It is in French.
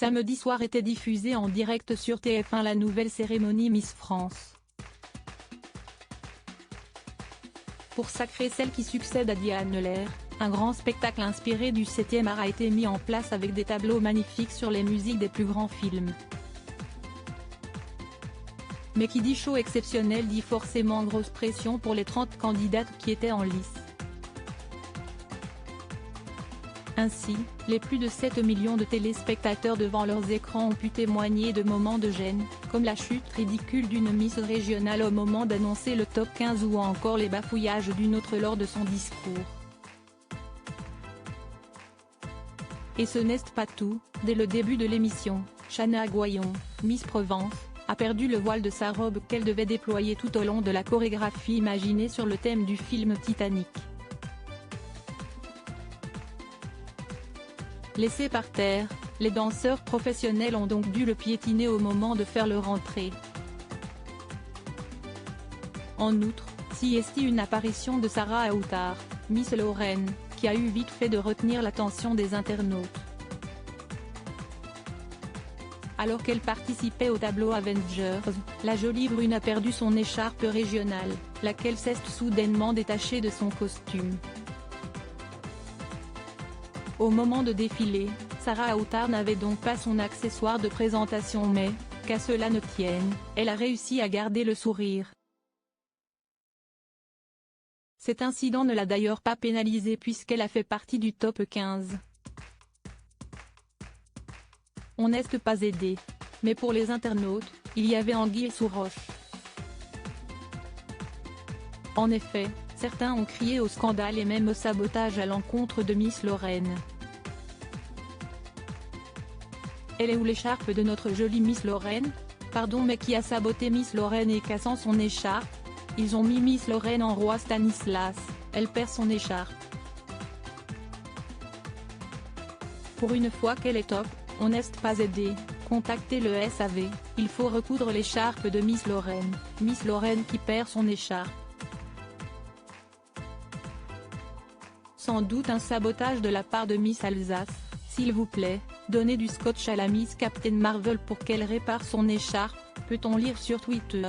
Samedi soir était diffusée en direct sur TF1 la nouvelle cérémonie Miss France. Pour sacrer celle qui succède à Diane Lair, un grand spectacle inspiré du 7e art a été mis en place avec des tableaux magnifiques sur les musiques des plus grands films. Mais qui dit show exceptionnel dit forcément grosse pression pour les 30 candidates qui étaient en lice. Ainsi, les plus de 7 millions de téléspectateurs devant leurs écrans ont pu témoigner de moments de gêne, comme la chute ridicule d'une Miss régionale au moment d'annoncer le top 15 ou encore les bafouillages d'une autre lors de son discours. Et ce n'est pas tout, dès le début de l'émission, Chana Goyon, Miss Provence, a perdu le voile de sa robe qu'elle devait déployer tout au long de la chorégraphie imaginée sur le thème du film Titanic. Laissés par terre, les danseurs professionnels ont donc dû le piétiner au moment de faire leur entrée. En outre, s'y est une apparition de Sarah Aoutar, Miss Lorraine, qui a eu vite fait de retenir l'attention des internautes. Alors qu'elle participait au tableau Avengers, la jolie brune a perdu son écharpe régionale, laquelle s'est soudainement détachée de son costume. Au moment de défiler, Sarah Aoutar n'avait donc pas son accessoire de présentation mais, qu'à cela ne tienne, elle a réussi à garder le sourire. Cet incident ne l'a d'ailleurs pas pénalisée puisqu'elle a fait partie du top 15. On n'est pas aidé. Mais pour les internautes, il y avait anguille sous roche. En effet, certains ont crié au scandale et même au sabotage à l'encontre de Miss Lorraine. Elle est où l'écharpe de notre jolie Miss Lorraine? Pardon, mais qui a saboté Miss Lorraine et cassant son écharpe? Ils ont mis Miss Lorraine en roi Stanislas, elle perd son écharpe. Pour une fois qu'elle est top, on n'est pas aidé, contactez le SAV, il faut recoudre l'écharpe de Miss Lorraine qui perd son écharpe. Sans doute un sabotage de la part de Miss Alsace, s'il vous plaît, donnez du scotch à la Miss Captain Marvel pour qu'elle répare son écharpe, peut-on lire sur Twitter.